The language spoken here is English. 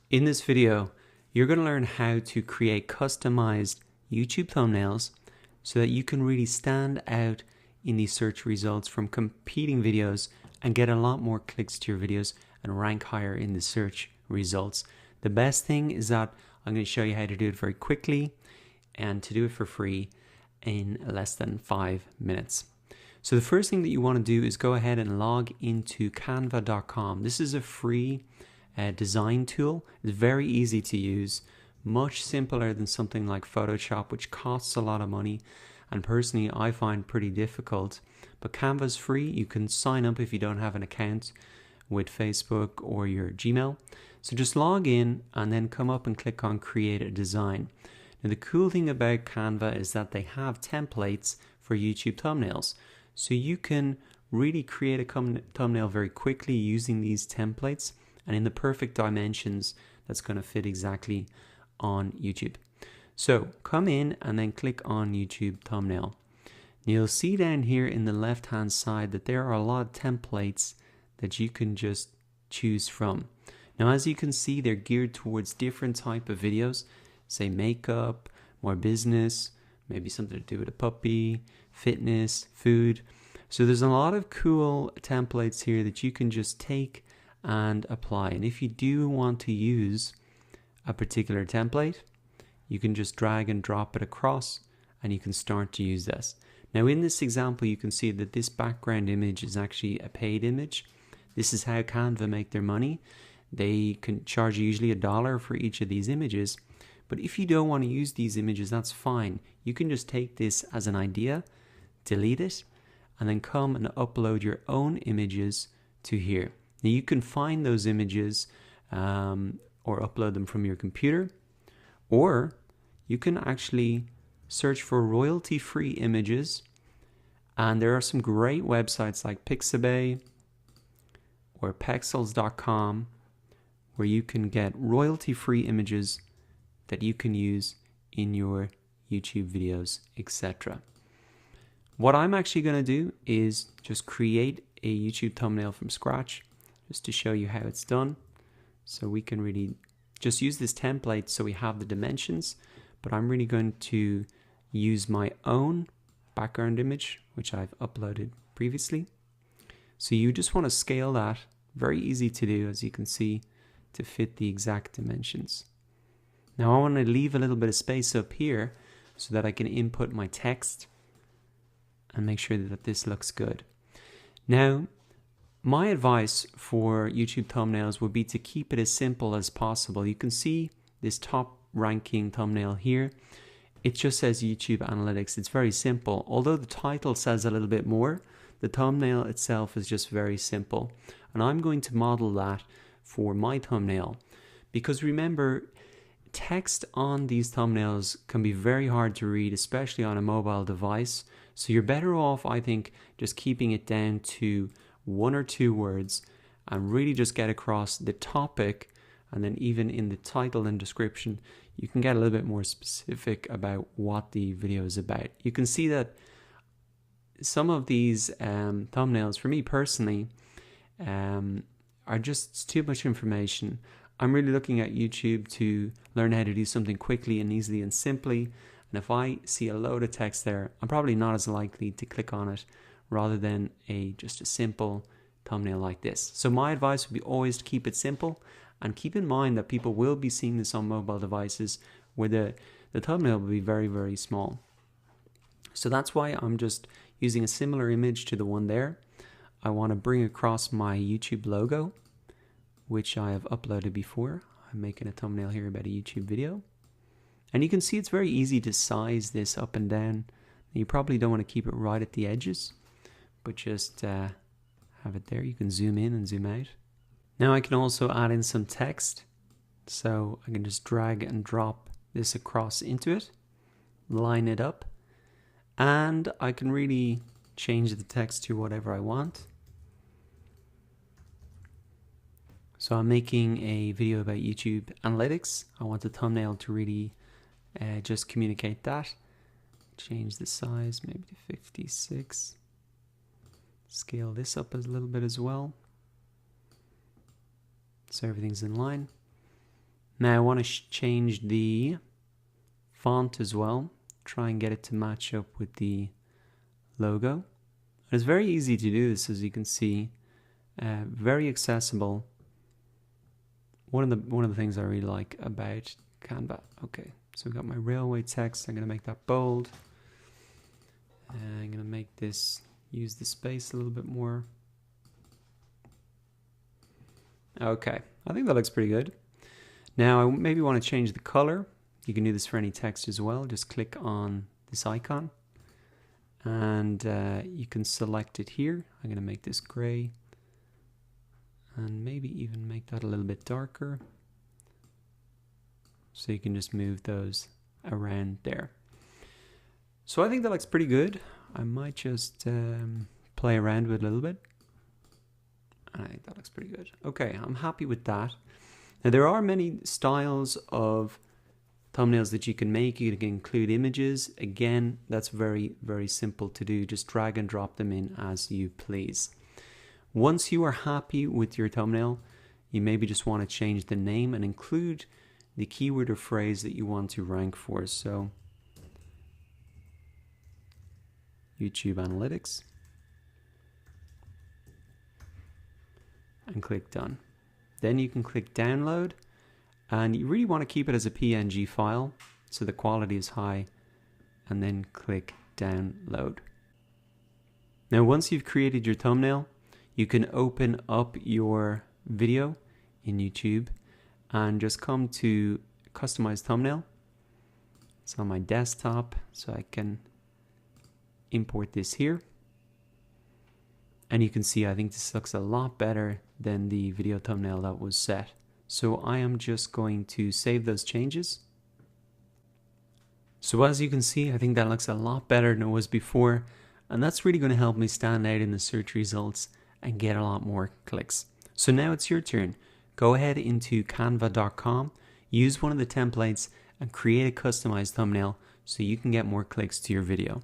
In this video, you're going to learn how to create customized YouTube thumbnails so that you can really stand out in these search results from competing videos and get a lot more clicks to your videos and rank higher in the search results. The best thing is that I'm going to show you how to do it very quickly and to do it for free in less than 5 minutes. So the first thing that you want to do is go ahead and log into canva.com. This is a free design tool. It's very easy to use, much simpler than something like Photoshop, which costs a lot of money and personally I find pretty difficult. But Canva's free. You can sign up if you don't have an account with Facebook or your Gmail. So just log in and then come up and click on create a design. Now the cool thing about Canva is that they have templates for YouTube thumbnails. So you can really create a thumbnail very quickly using these templates and in the perfect dimensions that's going to fit exactly on YouTube. So come in and then click on YouTube thumbnail. You'll see down here in the left hand side that there are a lot of templates that you can just choose from. Now as you can see, they're geared towards different type of videos, say makeup, more business, maybe something to do with a puppy, fitness, food. So there's a lot of cool templates here that you can just take and apply. And if you do want to use a particular template, you can just drag and drop it across and you can start to use this. Now in this example, you can see that this background image is actually a paid image. This is how Canva make their money. They can charge you usually $1 for each of these images. But if you don't want to use these images, that's fine. You can just take this as an idea, delete it, and then come and upload your own images to here. Now you can find those images or upload them from your computer, or you can actually search for royalty-free images, and there are some great websites like Pixabay or Pexels.com where you can get royalty-free images that you can use in your YouTube videos, etc. What I'm actually going to do is just create a YouTube thumbnail from scratch just to show you how it's done. So we can really just use this template so we have the dimensions, but I'm really going to use my own background image, which I've uploaded previously. So you just want to scale that, very easy to do as you can see, to fit the exact dimensions. Now I want to leave a little bit of space up here so that I can input my text and make sure that this looks good. Now, my advice for YouTube thumbnails would be to keep it as simple as possible. You can see this top ranking thumbnail here. It just says YouTube Analytics. It's very simple. Although the title says a little bit more, the thumbnail itself is just very simple. And I'm going to model that for my thumbnail. Because remember, text on these thumbnails can be very hard to read, especially on a mobile device. So you're better off, I think, just keeping it down to 1 or 2 words and really just get across the topic, and then even in the title and description you can get a little bit more specific about what the video is about. You can see that some of these thumbnails for me personally are just too much information. I'm really looking at YouTube to learn how to do something quickly and easily and simply, and if I see a load of text there, I'm probably not as likely to click on it rather than just a simple thumbnail like this. So my advice would be always to keep it simple, and keep in mind that people will be seeing this on mobile devices where the thumbnail will be very, very small. So that's why I'm just using a similar image to the one there. I want to bring across my YouTube logo, which I have uploaded before. I'm making a thumbnail here about a YouTube video. And you can see it's very easy to size this up and down. You probably don't want to keep it right at the edges, but just have it there. You can zoom in and zoom out. Now I can also add in some text. So I can just drag and drop this across into it, line it up, and I can really change the text to whatever I want. So I'm making a video about YouTube Analytics. I want the thumbnail to really just communicate that. Change the size maybe to 56. Scale this up a little bit as well, so everything's in line. Now I want to change the font as well. Try and get it to match up with the logo. It's very easy to do this, as you can see. Very accessible. One of the things I really like about Canva. Okay, so we've got my railway text. I'm going to make that bold. I'm going to make this, use the space a little bit more. Okay, I think that looks pretty good. Now I maybe want to change the color. You can do this for any text as well. Just click on this icon and you can select it here. I'm going to make this gray and maybe even make that a little bit darker. So you can just move those around there. So I think that looks pretty good. I might just play around with it a little bit. I think that looks pretty good. Okay, I'm happy with that. Now there are many styles of thumbnails that you can make. You can include images. Again, that's very, very simple to do. Just drag and drop them in as you please. Once you are happy with your thumbnail, you maybe just want to change the name and include the keyword or phrase that you want to rank for. So YouTube Analytics, and click done. Then you can click download, and you really want to keep it as a PNG file so the quality is high, and then click download. Now once you've created your thumbnail, you can open up your video in YouTube and just come to customize thumbnail. It's on my desktop, so I can import this here. And you can see, I think this looks a lot better than the video thumbnail that was set. So I am just going to save those changes. So as you can see, I think that looks a lot better than it was before. And that's really going to help me stand out in the search results and get a lot more clicks. So now it's your turn. Go ahead into canva.com, use one of the templates and create a customized thumbnail so you can get more clicks to your video.